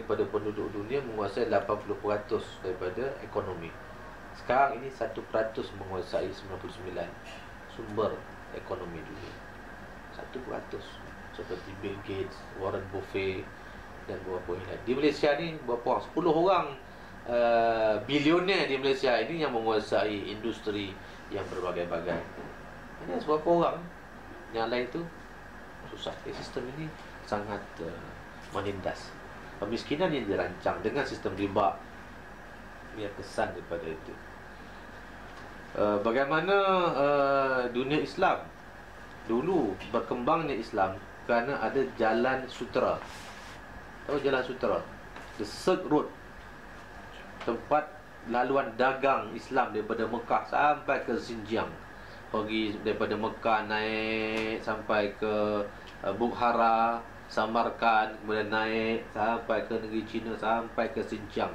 daripada penduduk dunia menguasai 80% daripada ekonomi. Sekarang ini 1% menguasai 99 sumber ekonomi dunia. 1%. Seperti Bill Gates, Warren Buffett dan beberapa yang lain. Di Malaysia ni berapa orang? 10 orang bilioner di Malaysia ini yang menguasai industri yang berbagai-bagai. Ini beberapa orang. Yang lain tu susah. Sistem ini sangat menindas. Pemiskinan yang dirancang dengan sistem riba, ia kesan daripada itu. Bagaimana dunia Islam dulu berkembangnya Islam kerana ada jalan sutera. Tahu jalan sutera? The Silk Road, tempat laluan dagang Islam daripada Mekah sampai ke Xinjiang. Pergi daripada Mekah naik sampai ke Bukhara, Samarkand, kemudian naik sampai ke negeri China, sampai ke Xinjiang.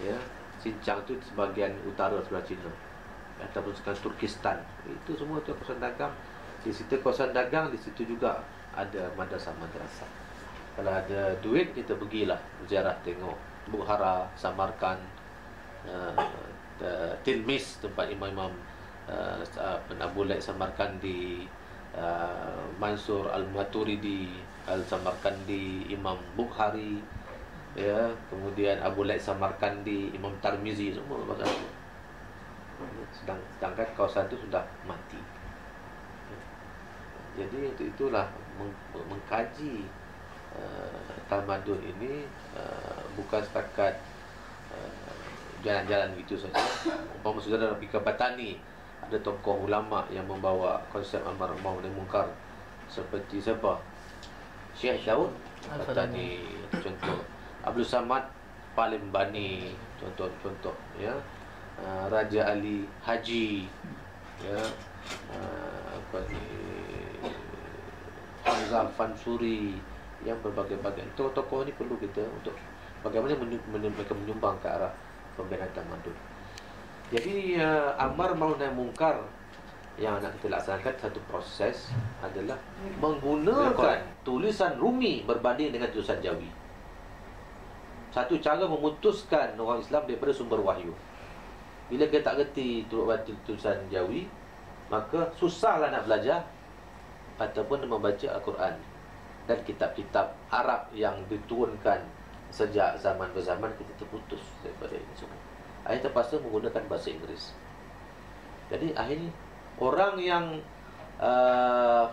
Ya, Xinjiang tu sebahagian utara sebelah China, ataupun sekarang Turkistan. Itu semua tu kawasan dagang. Di situ kawasan dagang, di situ juga ada madrasah-madrasah. Kalau ada duit, kita pergilah ziarah tengok Bukhara, Samarkand, Tilmis, tempat imam-imam Abu Laid Samarkandi, Mansur Al-Maturidi Al-Samarkandi, Imam Bukhari, ya, kemudian Abu Laid Samarkandi, Imam Tarmizi, semua bahasa itu. Sedangkan kawasan itu sudah mati. Jadi itulah mengkaji tamadun ini bukan setakat jalan-jalan gitu saja. Umpama saudara pergi ke Batani, ada tokoh ulama yang membawa konsep amar ma'ruf nahi munkar, seperti siapa? Syekh Daud Batani, contoh. Abdul Samad Palembani, contoh ya. Raja Ali Haji, ya. Apa ni, Hamzah Fansuri, yang berbagai-bagai. Tokoh-tokoh ni perlu kita untuk bagaimana mereka menyumbang ke arah pembinaan tamadun. Jadi amar ma'ruf nahi munkar yang nak kita laksanakan, satu proses adalah menggunakan tulisan Rumi berbanding dengan tulisan Jawi. Satu cara memutuskan orang Islam daripada sumber wahyu. Bila kita tak reti tulisan Jawi, maka susahlah nak belajar ataupun membaca Al-Quran dan kitab-kitab Arab yang diturunkan sejak zaman berzaman. Kita terputus daripada ini semua. Akhirnya terpaksa menggunakan bahasa Inggeris. Jadi akhirnya orang yang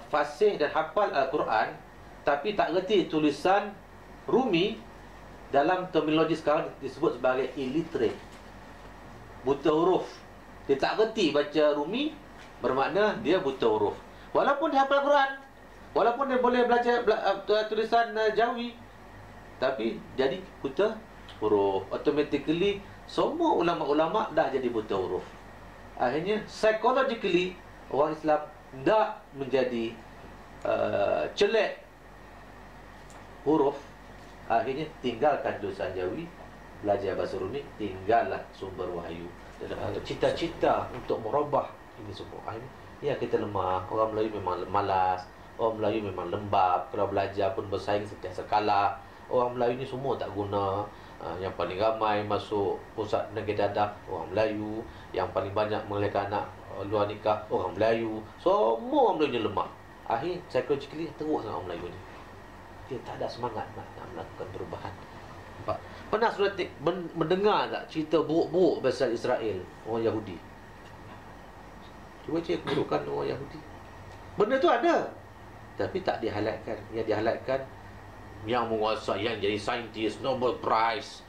fasih dan hafal Al-Quran tapi tak reti tulisan Rumi, dalam terminologi sekarang disebut sebagai illiterate, buta huruf. Dia tak reti baca Rumi, bermakna dia buta huruf. Walaupun dia hafal Quran, walaupun dia boleh belajar tulisan Jawi, tapi jadi buta huruf. Automatically semua ulama-ulama dah jadi buta huruf. Akhirnya psychologically orang Islam tak menjadi celek huruf. Akhirnya tinggalkan tulisan Jawi, belajar bahasa Rumi, tinggallah sumber wahyu. Cita-cita untuk merubah ini semua. Akhirnya ya kita lemah. Orang Melayu memang malas, orang Melayu memang lembab. Kalau belajar pun bersaing sentiasa kalah. Orang Melayu ni semua tak guna. Yang paling ramai masuk pusat negeri dadah orang Melayu, yang paling banyak melahirkan anak luar nikah orang Melayu. Semua orang Melayu ni lemah. Akhirnya psychologically teruk sangat orang Melayu ni. Dia tak ada semangat nak melakukan perubahan. Pernah sudah mendengar tak cerita buruk-buruk pasal Israel, orang Yahudi? Cuba cek keburukan orang Yahudi. Benda tu ada, tapi tak di-highlightkan. Yang di-highlightkan yang menguasai, yang jadi saintis, Nobel Prize,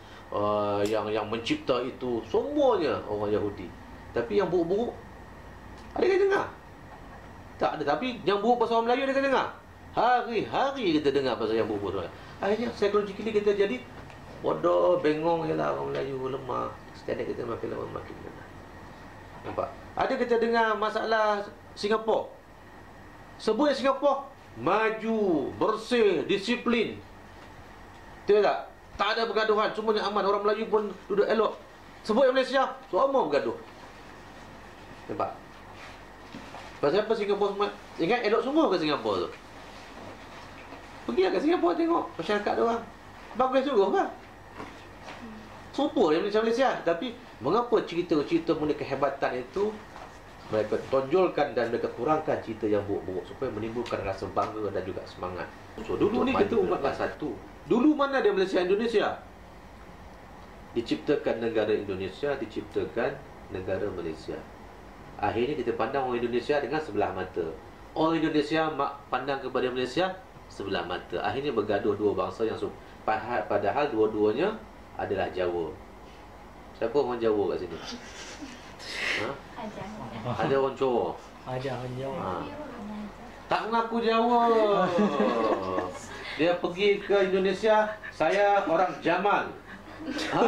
yang mencipta itu, semuanya orang Yahudi. Tapi yang buruk-buruk, ada yang dengar? Tak ada. Tapi yang buruk pasal orang Melayu ada yang dengar? Hari-hari kita dengar pasal yang buruk. Akhirnya psychologically kita jadi bodoh, bengong, ialah orang Melayu lemah. Standard kita makin lama makin lemah. Nampak? Ada kita dengar masalah Singapura. Sebut Singapura maju, bersih, disiplin. Betul tak? Tak ada pergaduhan, semuanya aman. Orang Melayu pun duduk elok. Sebut yang Malaysia, semua bergaduh. Nampak? Pasal apa Singapura semua? Ingat elok semua ke Singapura tu? Pergilah ke Singapura tengok masyarakat dia orang. Bagus juga kan? Serupa yang Malaysia. Tapi mengapa cerita-cerita mengenai kehebatan itu mereka tonjolkan dan mereka kurangkan cerita yang buruk-buruk supaya menimbulkan rasa bangga dan juga semangat. So dulu ni kita umat satu. Dulu mana ada Malaysia Indonesia? Diciptakan negara Indonesia, diciptakan negara Malaysia. Akhirnya kita pandang orang Indonesia dengan sebelah mata. Orang Indonesia pandang kepada Malaysia sebelah mata. Akhirnya bergaduh dua bangsa yang padahal dua-duanya adalah Jawa. Siapa orang Jawa kat sini? Ha? Ada orang Johor. Ada orang Jawa. Ha. Tak mengaku Jawa. Dia pergi ke Indonesia, saya orang Jamal. Ha?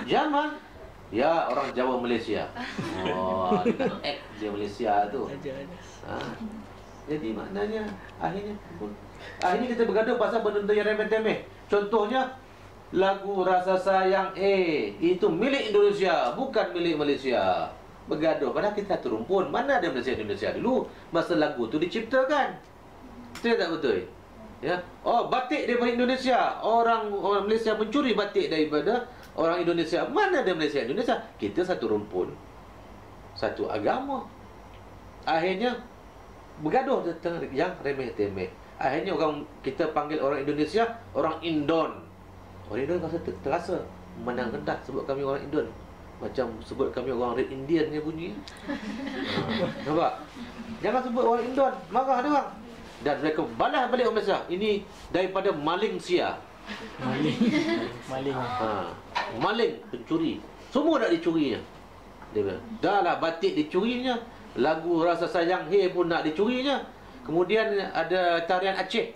Jamal? Ya, orang Jawa Malaysia. Oh, dekat X dia Malaysia tu. Ha? Jadi maknanya akhirnya kita bergaduh pasal benda yang remeh-temeh. Contohnya lagu Rasa Sayang itu milik Indonesia, bukan milik Malaysia. Bergaduh padahal kita satu rumpun. Mana ada Malaysia dulu masa lagu tu diciptakan. Betul tak betul? Ya. Oh, batik daripada Indonesia. Orang Malaysia mencuri batik daripada orang Indonesia. Mana ada Malaysia? Kita satu rumpun, satu agama. Akhirnya bergaduh tentang yang remeh-temeh. Akhirnya kita panggil orang Indonesia orang Indon. Orang Indon terasa menang rendah sebut kami orang Indon. Macam sebut kami orang Red Indian ni bunyi. Nampak? Jangan sebut orang Indon, marah dia orang. Dan mereka balas balik orang Malaysia. Ini daripada maling sia. Maling. Maling, pencuri. Semua nak dicurinya. Dia bilang, dah lah batik dicurinya, lagu Rasa Sayang pun nak dicurinya. Kemudian ada tarian Aceh.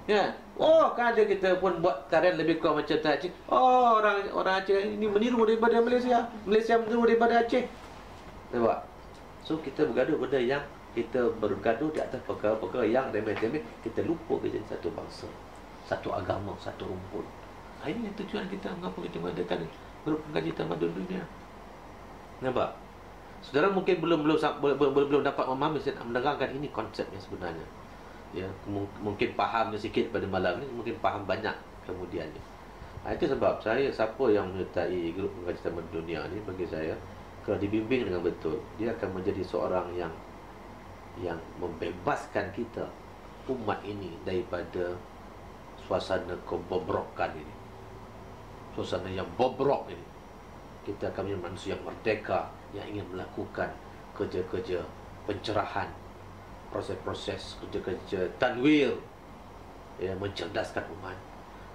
Ya. Oh, kan ada kita pun buat tarian lebih kurang macam tarian Aceh. Oh, orang Aceh ini meniru daripada Malaysia. Malaysia meniru daripada Aceh. Nampak? So kita bergaduh benda yang kita bergaduh di atas perkara-perkara yang remeh-temeh. Kita lupa kita jadi satu bangsa, satu agama, satu rumpun. Ini tujuan kita mengapa kita mengadakan grup pengkaji tamadun dunia. Nampak? Saudara mungkin belum dapat memahami dan menerangkan ini konsepnya sebenarnya. Ya, mungkin fahamnya sikit pada malam ni, mungkin faham banyak kemudiannya. Itu sebab siapa yang menyertai grup pengkaji tamadun dunia ni, bagi saya, kalau dibimbing dengan betul, dia akan menjadi seorang yang membebaskan kita umat ini daripada suasana kebobrokan ini, suasana yang bobrok ini. Kita akan menjadi manusia yang merdeka, yang ingin melakukan kerja-kerja pencerahan, proses-proses kerja-kerja tanwir, ya, mencerdaskan umat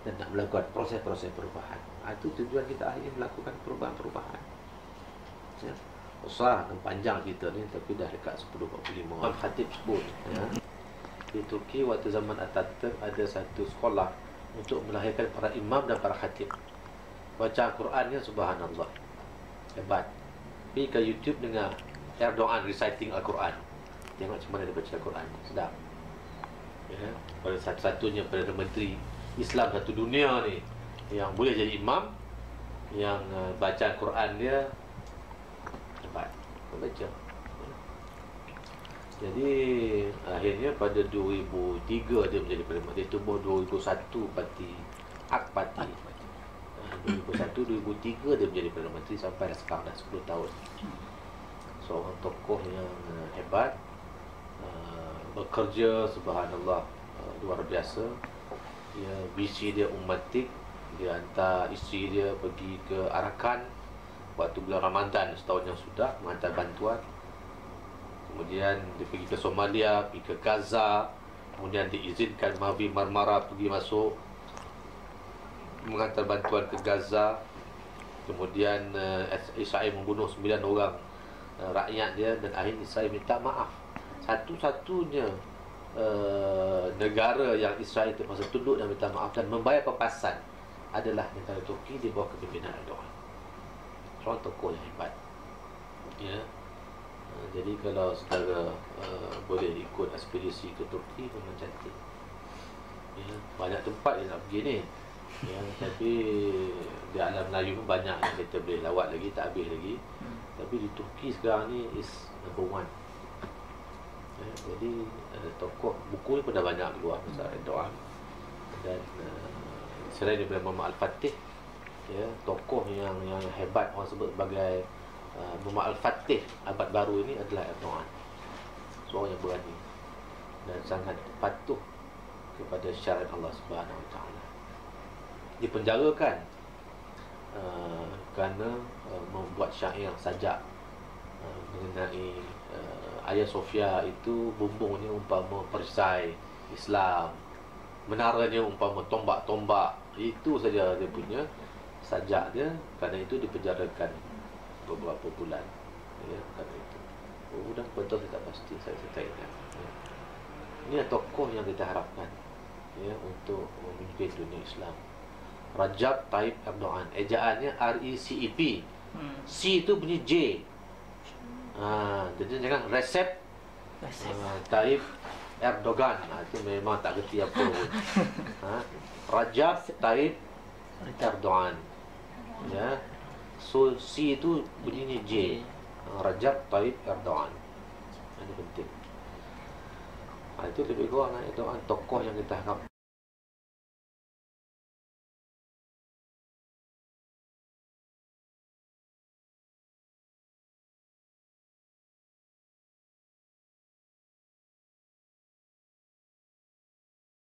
dan nak melakukan proses-proses perubahan. Itu tujuan kita akhirnya melakukan perubahan-perubahan. Ya. Besar dan panjang kita ni, tapi dah dekat 10.45. Al-Khatib sebut, ya. Di Turki waktu zaman Atatürk ada satu sekolah untuk melahirkan para imam dan para khatib. Baca Al-Qurannya subhanallah, hebat. Pergi ke YouTube dengan Erdogan reciting Al-Quran, tengok macam mana dia baca Al-Quran, sedap. Ya, pada satu-satunya Perdana Menteri Islam satu dunia ni yang boleh jadi imam, yang baca Al-Quran dia hebat, baca. Jadi akhirnya pada 2003 dia menjadi Perdana Menteri. Dia tubuh 2001 parti Hak Parti. 2001-2003 dia menjadi Perdana Menteri sampai sekarang dah 10 tahun. Seorang tokoh yang hebat, bekerja subhanallah, luar biasa. Dia visi dia umatik. Dia hantar isteri dia pergi ke Arakan waktu bulan Ramadan setahun yang sudah, menghantar bantuan. Kemudian dia pergi ke Somalia, pergi ke Gaza. Kemudian diizinkan Mavi Marmara pergi masuk, menghantar bantuan ke Gaza. Kemudian Israel membunuh 9 orang rakyat dia, dan akhirnya Israel minta maaf. Satu-satunya negara yang Israel terpaksa tunduk dan minta maaf dan membayar pepasan adalah negara Turki di bawah kepimpinan Erdogan. Seorang tokoh yang hebat, ya. Jadi kalau saudara boleh ikut ekspedisi ke Turki, memang cantik, ya. Banyak tempat yang nak pergi ni, ya. Tapi di alam Melayu pun banyak yang kita boleh lawat lagi, tak habis lagi. Tapi di Turki sekarang ni is number one, ya. Jadi tokoh buku ni pun dah banyak keluar pasal Erdogan. Dan selain daripada Muhammad Al-Fatih, ya, tokoh yang hebat orang sebut sebagai Muhammad Al-Fatih abad baru ini adalah Erdogan. Seorang yang berani dan sangat patuh kepada syariat Allah Subhanahu Wa Taala. Dipenjarakan kerana membuat syair sajak mengenai Hagia Sophia itu bumbungnya umpama perisai Islam, menaranya umpama tombak-tombak. Itu saja dia punya sajak dia. Kerana itu dipenjarakan beberapa bulan, ya, kerana itu. Dan betul tidak pasti saya ingat, ya. Ini tokoh yang kita harapkan, ya, untuk memimpin dunia Islam. Rajab Tayyip Erdogan, ejaannya RECEP. C itu bunyi J. Jadi jangan Recep Tayyip Erdogan. Itu memang tak kerti apa pun. Rajab Tayyip Erdogan, ya. So C itu bunyinya J. Rajab Tayyip Erdogan. Ini penting. Itu lebih kurang Erdogan tokoh yang kita harap.